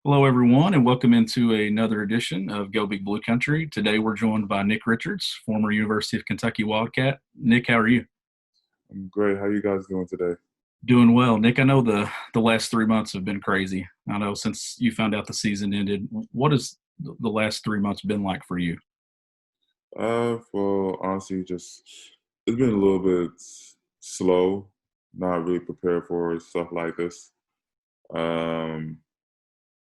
Hello, everyone, and welcome into another edition of Go Big Blue Country. Today, we're joined by Nick Richards, former University of Kentucky Wildcat. Nick, how are you? I'm great. How you guys doing today? Doing well, Nick. I know the last 3 months have been crazy. I know since you found out the season ended. What has the last 3 months been like for you? Well, honestly, just it's been a little bit slow. Not really prepared for stuff like this. Um,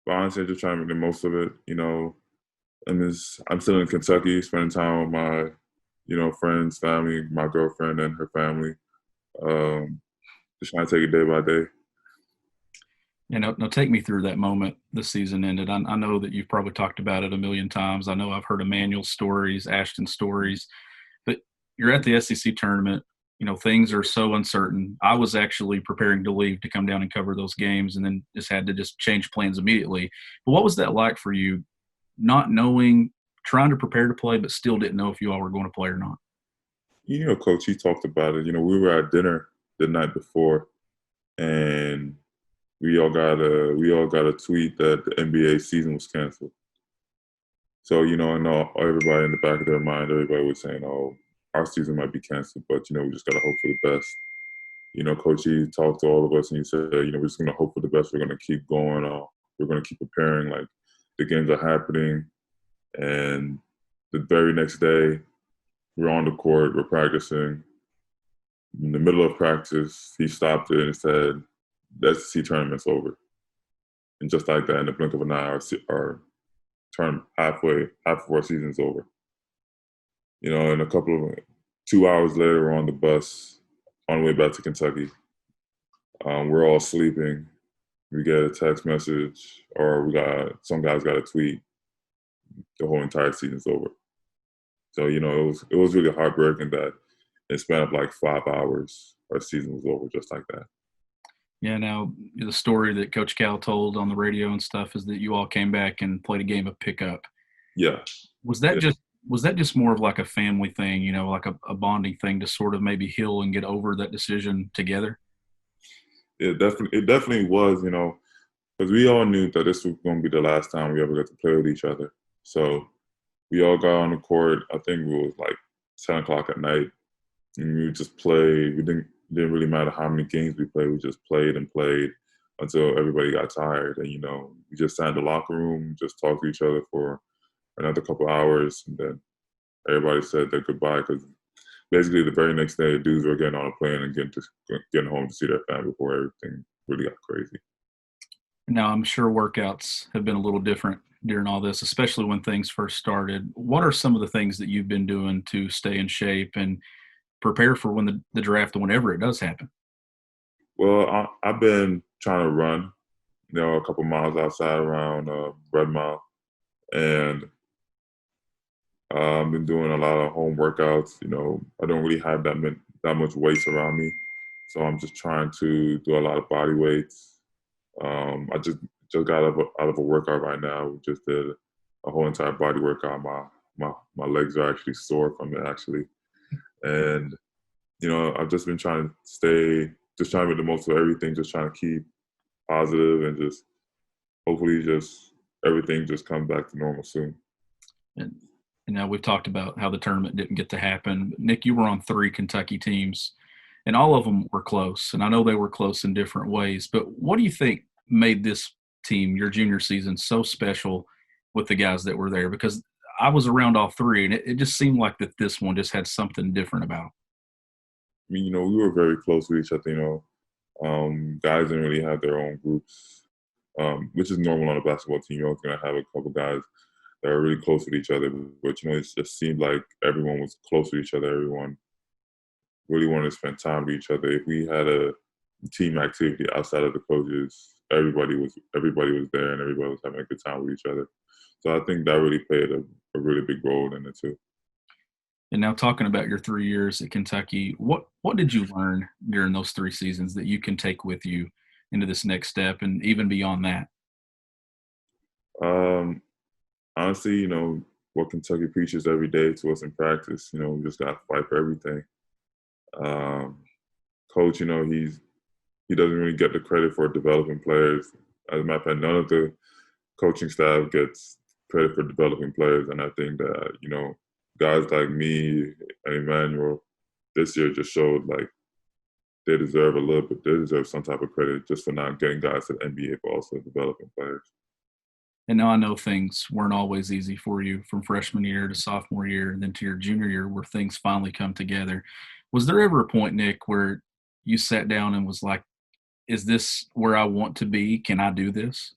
but honestly, just trying to make the most of it. And I'm still in Kentucky, spending time with my, friends, family, my girlfriend and her family. Um, just trying to take it day by day. Now take me through that moment the season ended. I know that you've probably talked about it a million times. I know I've heard Emmanuel's stories, Ashton's stories, but you're at the SEC tournament. Things are so uncertain. I was actually preparing to leave to come down and cover those games and then just had to just change plans immediately. But what was that like for you, not knowing, trying to prepare to play, but still didn't know if you all were going to play or not? Coach, he talked about it. We were at dinner the night before, and we all got a tweet that the NBA season was canceled. So, I know everybody in the back of their mind, everybody was saying, "Oh, our season might be canceled," but we just gotta hope for the best. Coach E talked to all of us and he said, we're just gonna hope for the best. We're gonna keep going. We're gonna keep preparing. Like the games are happening, and the very next day, we're on the court, we're practicing. In the middle of practice, he stopped it and said, "The SEC tournament's over." And just like that, in the blink of an eye, our turn half of our season's over. And 2 hours later, we're on the bus on the way back to Kentucky. We're all sleeping. We get a text message, or some guys got a tweet. The whole entire season's over. So it was really heartbreaking that in a span of like 5 hours, our season was over just like that. Yeah, now the story that Coach Cal told on the radio and stuff is that you all came back and played a game of pickup. Yeah, Was that yeah, just was that just more of like a family thing, like a bonding thing to sort of maybe heal and get over that decision together? it definitely was. Because we all knew that this was going to be the last time we ever got to play with each other. So we all got on the court. I think it was like 10 o'clock at night, and we just played. We didn't really matter how many games we played. We just played and played until everybody got tired. And we just sat in the locker room, just talked to each other for another couple hours, and then everybody said their goodbye because basically the very next day, dudes were getting on a plane and getting home to see their family before everything really got crazy. Now, I'm sure workouts have been a little different during all this, especially when things first started. What are some of the things that you've been doing to stay in shape and prepare for when the draft, whenever it does happen? Well, I've been trying to run, a couple miles outside around Red Mile, and I've been doing a lot of home workouts. I don't really have that much weights around me, so I'm just trying to do a lot of body weights. I just got out of a workout right now. We just did a whole entire body workout. My legs are actually sore from it actually, and I've just been just trying to make the most of everything, just trying to keep positive and just hopefully just everything just comes back to normal soon. And, and now we've talked about how the tournament didn't get to happen. Nick, you were on three Kentucky teams, and all of them were close. And I know they were close in different ways. But what do you think made this team, your junior season, so special with the guys that were there? Because I was around all three, and it just seemed like that this one just had something different about it. I mean, we were very close with each other. Guys didn't really have their own groups, which is normal on a basketball team. You're always gonna have a couple guys that are really close with each other, but it just seemed like everyone was close with each other. Everyone really wanted to spend time with each other. If we had a team activity outside of the coaches, everybody was there and everybody was having a good time with each other. So I think that really played a really big role in it too. And now talking about your 3 years at Kentucky, what did you learn during those three seasons that you can take with you into this next step and even beyond that? Um, Honestly, what Kentucky preaches every day to us in practice. We just got to fight for everything. Um, Coach, he doesn't really get the credit for developing players. As a matter of fact, coaching staff gets credit for developing players, and I think that guys like me and Emmanuel this year just showed like they deserve a little bit. They deserve some type of credit just for not getting guys to the NBA, but also developing players. And now I know things weren't always easy for you from freshman year to sophomore year and then to your junior year where things finally come together. Was there ever a point, Nick, where you sat down and was like, is this where I want to be? Can I do this?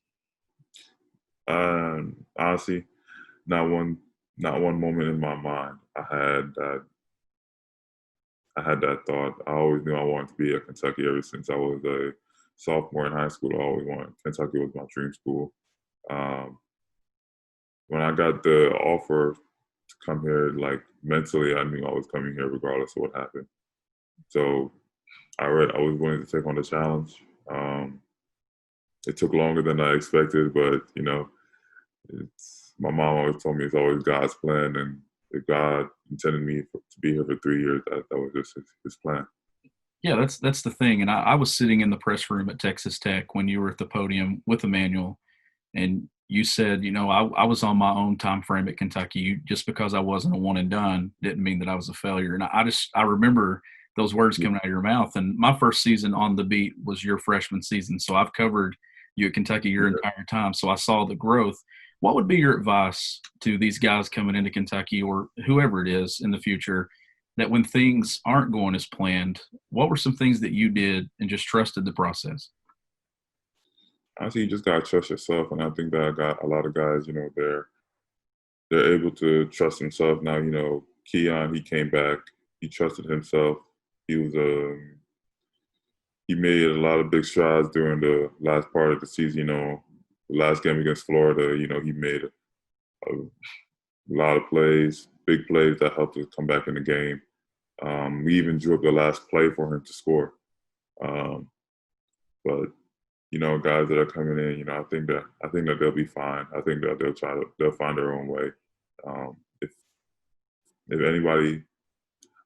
Honestly, not one, not one moment in my mind. I had that thought. I always knew I wanted to be at Kentucky ever since I was a sophomore in high school. I always wanted Kentucky was my dream school. Um, when I got the offer to come here, like mentally, I knew I was coming here regardless of what happened. So I was willing to take on the challenge. It took longer than I expected, but it's my mom always told me it's always God's plan, and if God intended me to be here for 3 years, that was just his plan. Yeah, that's the thing. And I was sitting in the press room at Texas Tech when you were at the podium with Emmanuel, and you said, I was on my own time frame at Kentucky. Just because I wasn't a one and done didn't mean that I was a failure. And I remember those words coming out of your mouth. And my first season on the beat was your freshman season, so I've covered you at Kentucky your entire time. So I saw the growth. What would be your advice to these guys coming into Kentucky or whoever it is in the future that when things aren't going as planned, what were some things that you did and just trusted the process? Honestly, you just gotta trust yourself, and I think that I got a lot of guys. They're able to trust themselves now. Keon, he came back, he trusted himself. He was he made a lot of big strides during the last part of the season. The last game against Florida, he made a lot of plays, big plays that helped us come back in the game. We even drew up the last play for him to score. Um, but guys that are coming in, I think that they'll be fine. I think that they'll find their own way. If anybody,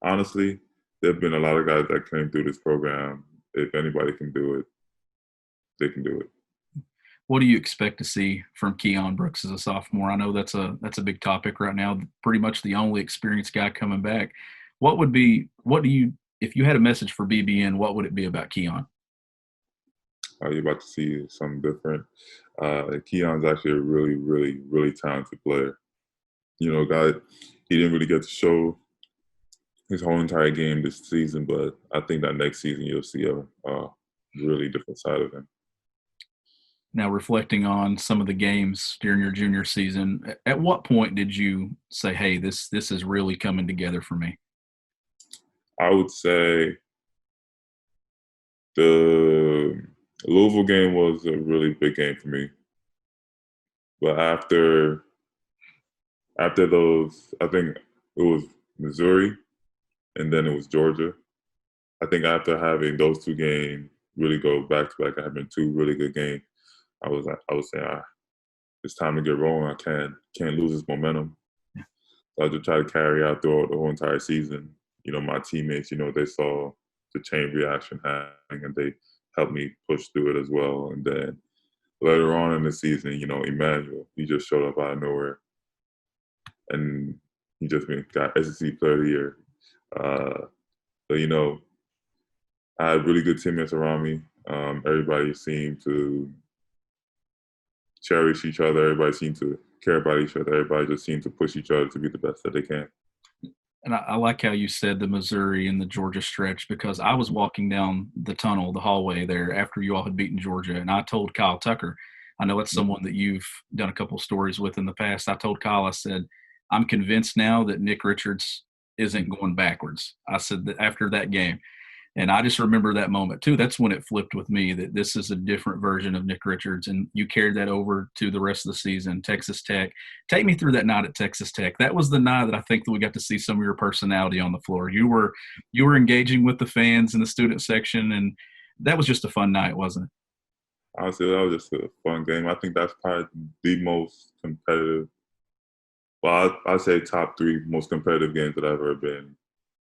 honestly, there've been a lot of guys that came through this program. If anybody can do it, they can do it. What do you expect to see from Keon Brooks as a sophomore? I know that's a big topic right now. Pretty much the only experienced guy coming back. If you had a message for BBN, what would it be about Keon? You're about to see something different. Keon's actually a really, really, really talented player. Guy, he didn't really get to show his whole entire game this season, but I think that next season you'll see a really different side of him. Now, reflecting on some of the games during your junior season, at what point did you say, "Hey, this is really coming together for me"? I would say the Louisville game was a really big game for me, but after those, I think it was Missouri, and then it was Georgia. I think after having those two games really go back to back, having two really good games, I was saying, it's time to get rolling. I can't lose this momentum. So I just try to carry out throughout the whole entire season. My teammates, they saw the chain reaction happening, and they helped me push through it as well. And then later on in the season, Emmanuel, he just showed up out of nowhere, and he just got SEC Player of the Year. So I had really good teammates around me. Everybody seemed to cherish each other. Everybody seemed to care about each other. Everybody just seemed to push each other to be the best that they can. And I like how you said the Missouri and the Georgia stretch because I was walking down the tunnel, the hallway there after you all had beaten Georgia, and I told Kyle Tucker, I know it's someone that you've done a couple stories with in the past. I told Kyle, I said, I'm convinced now that Nick Richards isn't going backwards. I said that after that game. And I just remember that moment too. That's when it flipped with me that this is a different version of Nick Richards. And you carried that over to the rest of the season, Texas Tech. Take me through that night at Texas Tech. That was the night that I think that we got to see some of your personality on the floor. You were engaging with the fans in the student section, and that was just a fun night, wasn't it? Honestly, that was just a fun game. I think that's probably the most competitive. Well, I'd say top three most competitive games that I've ever been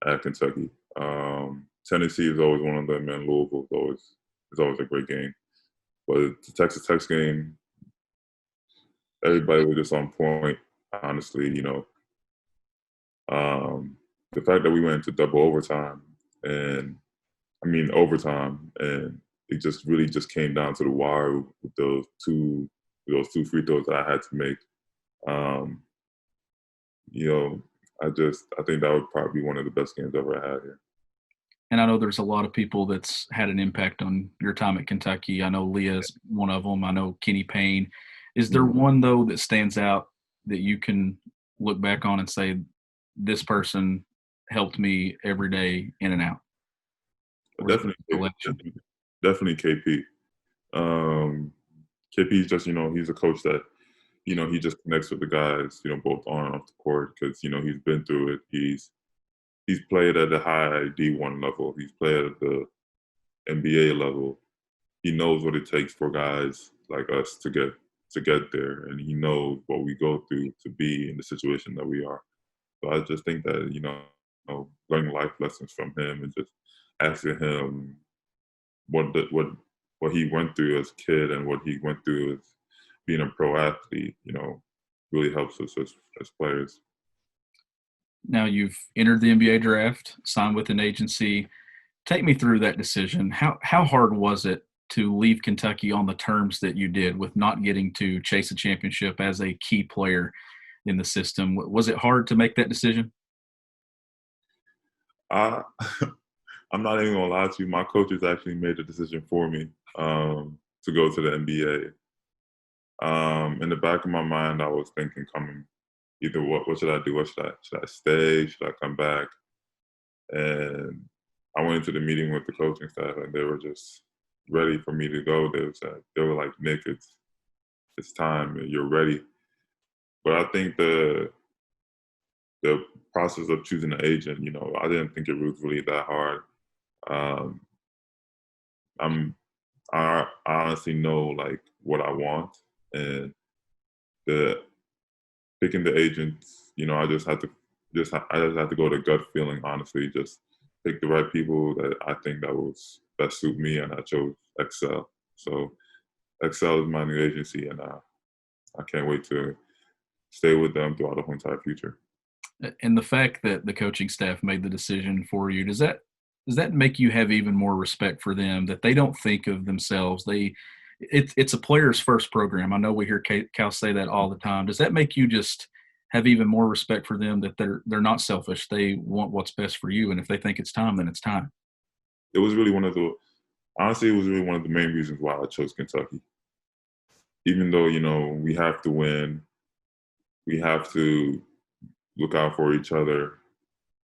at Kentucky. Tennessee is always one of them, and Louisville is always a great game. But the Texas Tech game, everybody was just on point. Honestly, the fact that we went into double overtime, and overtime, and it just really just came down to the wire with those two free throws that I had to make. Um, you know, I think that would probably be one of the best games I've ever had here. And I know there's a lot of people that's had an impact on your time at Kentucky. I know Leah's one of them. I know Kenny Payne. Is there Mhm. one though that stands out that you can look back on and say, this person helped me every day in and out? Or is it Definitely, a collection? definitely KP. Um, KP is just he's a coach that he just connects with the guys both on and off the court because he's been through it. He's played at the high D1 level. He's played at the NBA level. He knows what it takes for guys like us to get there, and he knows what we go through to be in the situation that we are. So I just think that learning life lessons from him and just asking him what he went through as a kid and what he went through as being a pro athlete, really helps us as players. Now you've entered the NBA draft, signed with an agency. Take me through that decision. How hard was it to leave Kentucky on the terms that you did with not getting to chase a championship as a key player in the system? Was it hard to make that decision? I I'm not even gonna lie to you. My coaches actually made the decision for me to go to the NBA. In the back of my mind, I was thinking coming either what should I do? What should I stay? Should I come back? And I went into the meeting with the coaching staff, and they were just ready for me to go. They were like, Nick, it's time. You're ready. But I think the process of choosing an agent, I didn't think it was really that hard. Um, I'm I honestly know like what I want, and the picking the agents, I just had to I just had to go to gut feeling. Honestly, just pick the right people that I think that was best suit me, and I chose Excel. So Excel is my new agency, and I can't wait to stay with them throughout the whole entire future. And the fact that the coaching staff made the decision for you, does that make you have even more respect for them, that they don't think of themselves? It's a player's first program. I know we hear Cal say that all the time. Does that make you just have even more respect for them, that they're not selfish? They want what's best for you, and if they think it's time, then it's time. It was really honestly, it was really one of the main reasons why I chose Kentucky. Even though we have to win, we have to look out for each other,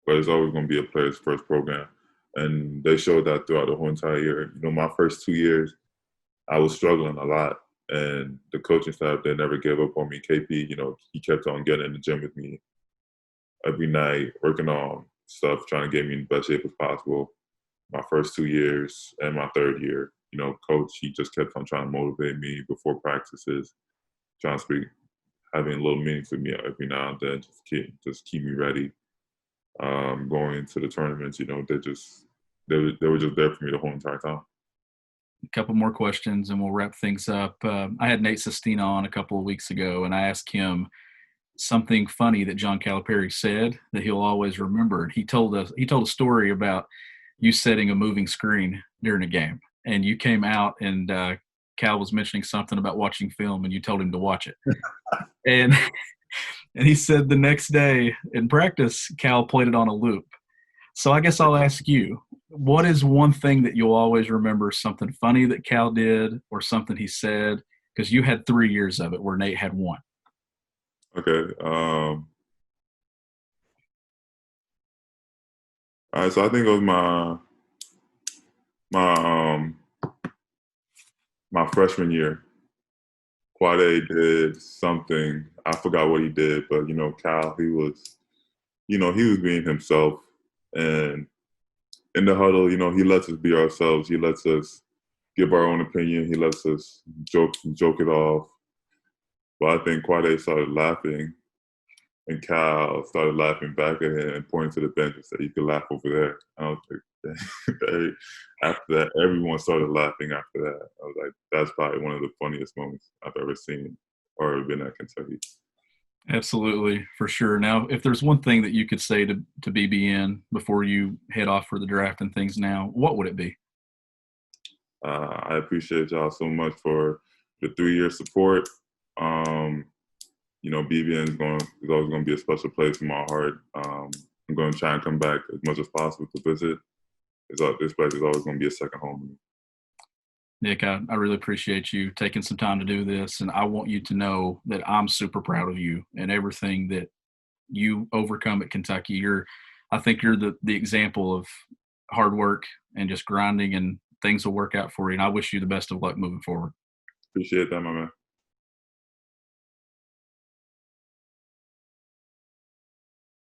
but it's always going to be a player's first program. And they showed that throughout the whole entire year. My first 2 years, I was struggling a lot. And the coaching staff, they never gave up on me. KP, he kept on getting in the gym with me every night, working on stuff, trying to get me in the best shape as possible. My first 2 years and my third year, coach, he just kept on trying to motivate me before practices, trying to speak, having little meetings with me every now and then, just keep me ready. Going into the tournaments, they were just there for me the whole entire time. A couple more questions, and we'll wrap things up. I had Nate Sestina on a couple of weeks ago, and I asked him something funny that John Calipari said that he'll always remember. He told a story about you setting a moving screen during a game, and you came out, and Cal was mentioning something about watching film, and you told him to watch it. And and he said the next day in practice, Cal played it on a loop. So I guess I'll ask you, what is one thing that you'll always remember, something funny that Cal did or something he said? Because you had 3 years of it where Nate had one. Okay. All right. So I think it was my my freshman year. Quade did something. I forgot what he did, but Cal, he was being himself, and in the huddle, he lets us be ourselves. He lets us give our own opinion. He lets us joke it off. But I think Quade started laughing, and Cal started laughing back at him and pointing to the bench and said, "You can laugh over there." I was like, after that, everyone started laughing after that. I was like, that's probably one of the funniest moments I've ever seen. or been at Kentucky. Absolutely, for sure. Now, if there's one thing that you could say to BBN before you head off for the draft and things now, what would it be? I appreciate y'all so much for the 3-year support. BBN is always going to be a special place in my heart. I'm going to try and come back as much as possible to visit. This place is always going to be a second home to me. Nick, I really appreciate you taking some time to do this, and I want you to know that I'm super proud of you and everything that you overcome at Kentucky. I think you're the example of hard work and just grinding, and things will work out for you. And I wish you the best of luck moving forward. Appreciate that, my man.